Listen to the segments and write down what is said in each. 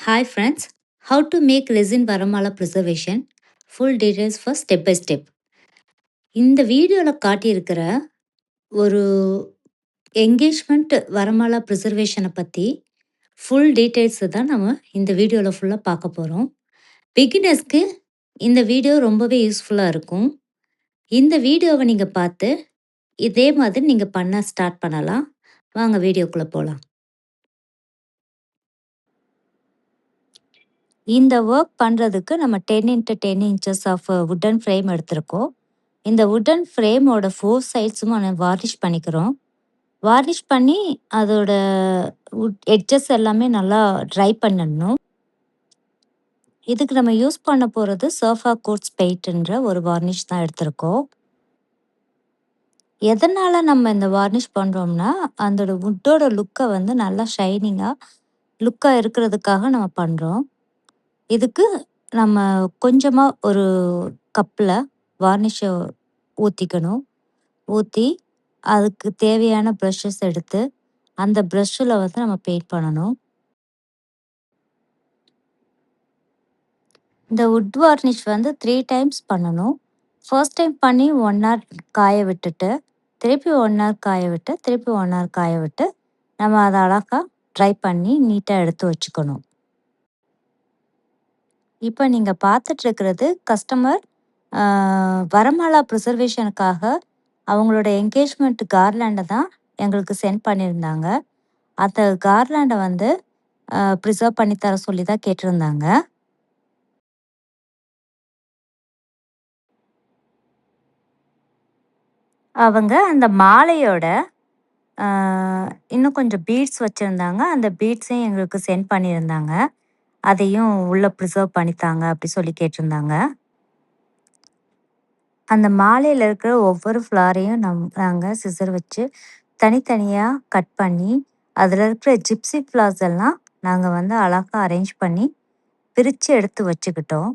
Hi friends, how to make resin Varamala preservation. Full details for step by step. இந்த வீடியோவில் காட்டியிருக்கிற ஒரு engagement வரமாலா ப்ரிசர்வேஷனை பற்றி full டீட்டெயில்ஸை தான் நம்ம இந்த வீடியோவில் ஃபுல்லாக பார்க்க போகிறோம். பிகினர்ஸ்க்கு இந்த வீடியோ ரொம்பவே யூஸ்ஃபுல்லாக இருக்கும். இந்த வீடியோவை நீங்கள் பார்த்து இதே மாதிரி நீங்கள் பண்ண ஸ்டார்ட் பண்ணலாம். வாங்க வீடியோக்குள்ளே போகலாம். இந்த ஒர்க் பண்ணுறதுக்கு நம்ம 10x10 inches of wooden frame எடுத்திருக்கோம். இந்த வுட்டன் ஃப்ரேமோட 4 சைட்ஸும் நம்ம வார்னிஷ் பண்ணிக்கிறோம். வார்னிஷ் பண்ணி அதோட எட்ஜஸ் எல்லாமே நல்லா ட்ரை பண்ணணும். இதுக்கு நம்ம யூஸ் பண்ண போகிறது சோஃபா கோட்ஸ் பெயிண்ட்ன்ற ஒரு வார்னிஷ் தான் எடுத்திருக்கோம். எதனால் நம்ம இந்த வார்னிஷ் பண்ணுறோம்னா அதோட வுட்டோட லுக்கை வந்து நல்லா ஷைனிங்காக லுக்காக இருக்கிறதுக்காக நம்ம பண்ணுறோம். இதுக்கு நம்ம கொஞ்சமாக ஒரு கப்பில் வார்னிஷை ஊற்றிக்கணும். ஊற்றி அதுக்கு தேவையான ப்ரஷஸ் எடுத்து அந்த ப்ரஷ்ஷில் வந்து நம்ம பெயிண்ட் பண்ணணும். இந்த வுட் வார்னிஷ் வந்து 3 டைம்ஸ் பண்ணணும். ஃபர்ஸ்ட் டைம் பண்ணி 1 hour காய விட்டுட்டு திருப்பி 1 hour காய விட்டு திருப்பி 1 hour காய விட்டு நம்ம அதை அழகாக ட்ரை பண்ணி நீட்டாக எடுத்து வச்சுக்கணும். இப்போ நீங்கள் பார்த்துட்ருக்கிறது கஸ்டமர் வரமாலா ப்ரிசர்வேஷனுக்காக அவங்களோட என்கேஜ்மெண்ட் கார்லாண்டை தான் எங்களுக்கு சென்ட் பண்ணியிருந்தாங்க. அந்த கார்லாண்டை வந்து ப்ரிசர்வ் பண்ணி தர சொல்லி தான் கேட்டிருந்தாங்க. அவங்க அந்த மாலையோட இன்னும் கொஞ்சம் பீட்ஸ் வச்சுருந்தாங்க. அந்த பீட்ஸையும் எங்களுக்கு சென்ட் பண்ணியிருந்தாங்க. அதையும் உள்ளே ப்ரிசர்வ் பண்ணித்தாங்க அப்படி சொல்லி கேட்டிருந்தாங்க. அந்த மாலையில் இருக்கிற ஒவ்வொரு ஃப்ளாரையும் நாங்கள் சிசர் வச்சு தனித்தனியாக கட் பண்ணி அதில் இருக்கிற ஜிப்சி ஃப்ளார்ஸ் எல்லாம் நாங்கள் வந்து அழகாக அரேஞ்ச் பண்ணி பிரித்து எடுத்து வச்சுக்கிட்டோம்.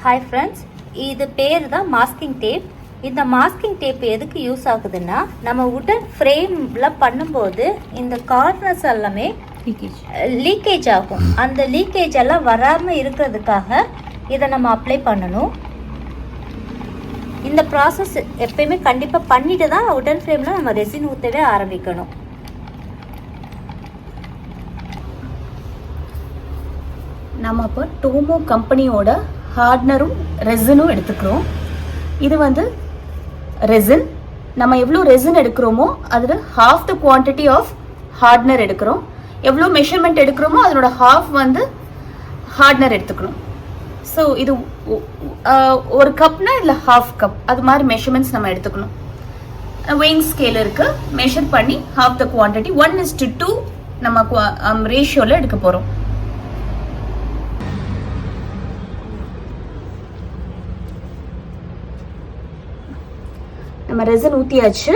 ஹாய் ஃப்ரெண்ட்ஸ், இது பேர் தான் மாஸ்கிங் டேப். இந்த மாஸ்கிங் டேப் எதுக்கு யூஸ் ஆகுதுன்னா, நம்ம உடன் ஃப்ரேமில் பண்ணும்போது இந்த கார்னர்ஸ் எல்லாமே லீக்கேஜ் ஆகும். அந்த லீக்கேஜ் எல்லாம் வராமல் இருக்கிறதுக்காக இதை நம்ம அப்ளை பண்ணணும். இந்த ப்ராசஸ் எப்பயுமே கண்டிப்பாக பண்ணிட்டு தான் உடன் ஃப்ரேமில் நம்ம ரெசின் ஊற்றவே ஆரம்பிக்கணும். நம்ம இப்போ டோமோ கம்பெனியோட ஹார்ட்னரும் ரெசினும் எடுத்துக்கிறோம். இது வந்து ரெசின். நம்ம எவ்வளோ ரெசின் எடுக்கிறோமோ அதில் half the quantity of hardener எடுக்கிறோம். எவ்வளோ மெஷர்மெண்ட் எடுக்கிறோமோ அதனோட ஹாஃப் வந்து ஹார்ட்னர் எடுத்துக்கணும். ஸோ இது ஒரு கப்னா இதில் ஹாஃப் கப் அது மாதிரி மெஷர்மெண்ட்ஸ் நம்ம எடுத்துக்கணும். வெயிங் ஸ்கேல் இருக்குது, மெஷர் பண்ணி ஹாஃப் த குவான்டிட்டி 1:2 நம்ம ரேஷியோவில் எடுக்க போகிறோம். நம்ம ரெசின் ஊற்றியாச்சு.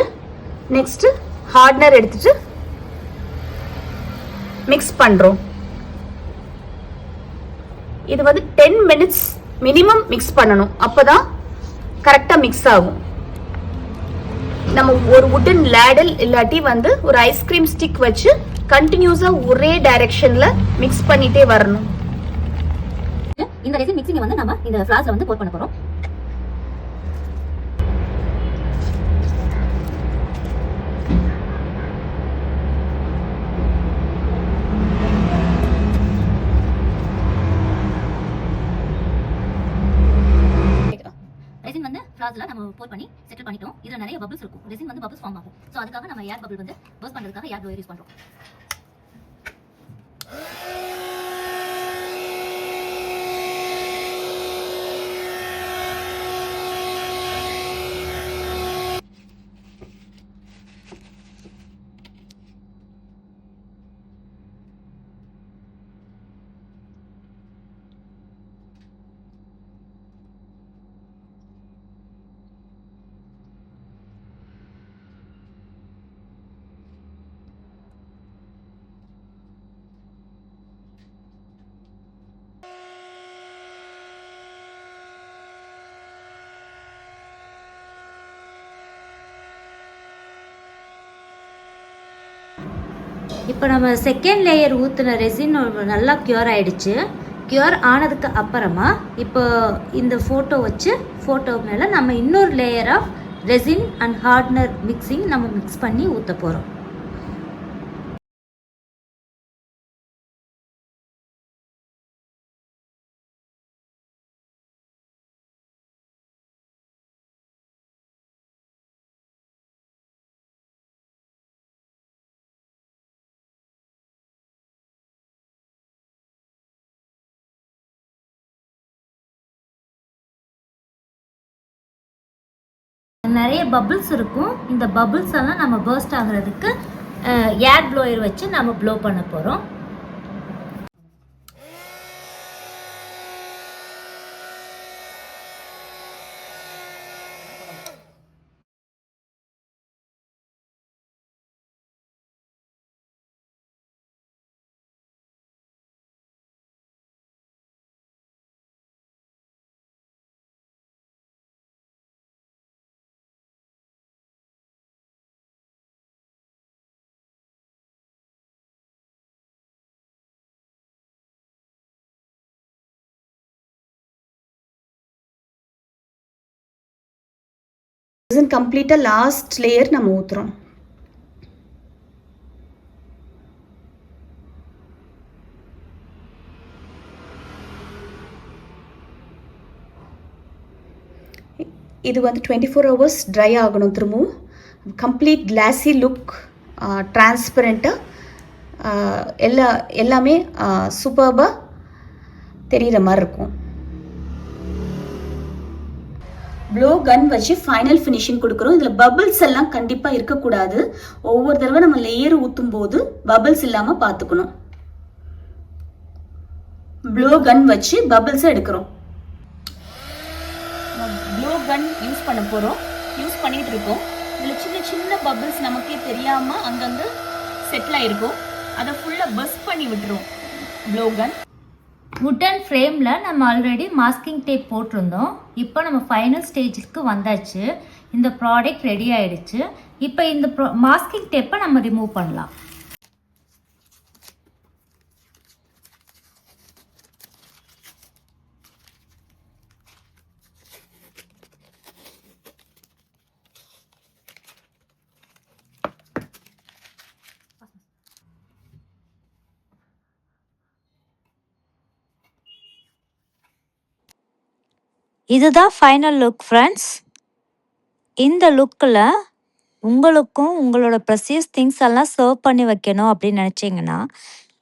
நெக்ஸ்ட்டு ஹார்ட்னர் எடுத்துட்டு மிக்ஸ் பண்ணுறோம். இது வந்து 10 minutes மினிமம் மிக்ஸ் பண்ணணும். அப்போ தான் கரெக்டாக மிக்ஸ் ஆகும். நம்ம ஒரு வுட்டன் லேடல் இல்லாட்டி வந்து ஒரு ஐஸ்கிரீம் ஸ்டிக் வச்சு கண்டினியூஸாக ஒரே டைரக்ஷனில் மிக்ஸ் பண்ணிகிட்டே வரணும். இந்த ரெசின் மிக்சிங்கை வந்து நம்ம இந்த ஃப்ளாஸ்ல வந்து போட் பண்ண போகிறோம். ரெசின் வந்து ஃப்ளாஸ்ல நம்ம போட் பண்ணி செட்டில் பண்ணிட்டோம். இதில் நிறைய பபிள்ஸ் இருக்கும். ரெசின் வந்து பபிள்ஸ் ஃபார்ம் ஆகும். ஸோ அதுக்காக நம்ம ஏர் பபிள் வந்து பர்ஸ்ட் பண்ணுறதுக்காக ஏர் ப்ளோயர் யூஸ் பண்ணுறோம். இப்போ நம்ம செகண்ட் லேயர் ஊற்றின ரெசின் நல்லா க்யூர் ஆகிடுச்சு. க்யூர் ஆனதுக்கு அப்புறமா இப்போ இந்த ஃபோட்டோ மேலே நம்ம இன்னொரு layer of resin and hardener mixing நம்ம மிக்ஸ் பண்ணி ஊற்ற போகிறோம். நிறைய பபிள்ஸ் இருக்கும். இந்த பபிள்ஸ் எல்லாம் நம்ம பர்ஸ்ட் ஆகிறதுக்கு ஏர் ப்ளோயர் வச்சு நம்ம ப்ளோ பண்ண போகிறோம். ரெசின் கம்ப்ளீட்டாக லாஸ்ட் லேயர் நம்ம ஊற்றுறோம். இது வந்து 24 hours ட்ரை ஆகணும். திரும்பவும் கம்ப்ளீட் கிளாஸி லுக், டிரான்ஸ்பரண்ட்டாக எல்லாமே சூப்பர்பாக தெரிகிற மாதிரி இருக்கும். ப்ளோ கன் வச்சு ஃபைனல் ஃபினிஷிங் கொடுக்குறோம். இதில் பபிள்ஸ் எல்லாம் கண்டிப்பாக இருக்கக்கூடாது. ஒவ்வொரு தடவை நம்ம லேயர் ஊற்றும் போது பபிள்ஸ் இல்லாமல் பார்த்துக்கணும். ப்ளோ கன் வச்சு பபிள்ஸை எடுக்கிறோம். ப்ளோ கன் யூஸ் பண்ண போகிறோம். யூஸ் பண்ணிகிட்டு இருக்கோம். இதில் சின்ன சின்ன பபிள்ஸ் நமக்கே தெரியாமல் அங்கங்கே செட்டில் ஆகிருக்கும். அதை ஃபுல்லாக பஸ் பண்ணி விட்டுரும் ப்ளோ கன். வுட்டன் ஃப்ரேமில் நம்ம ஆல்ரெடி மாஸ்கிங் டேப் போட்டிருந்தோம். இப்போ நம்ம ஃபைனல் ஸ்டேஜுக்கு வந்தாச்சு. இந்த ப்ராடக்ட் ரெடி ஆகிடுச்சு. இப்போ இந்த மாஸ்கிங் டேப்பை நம்ம ரிமூவ் பண்ணலாம். இதுதான் ஃபைனல் லுக் ஃப்ரெண்ட்ஸ். இந்த லுக்கில் உங்களுக்கும் உங்களோட ப்ரெஷியஸ் திங்ஸ் எல்லாம் சர்வ் பண்ணி வைக்கணும் அப்படின்னு நினச்சிங்கன்னா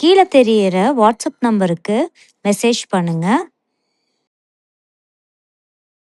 கீழே தெரியிற வாட்ஸ்அப் நம்பருக்கு மெசேஜ் பண்ணுங்கள்.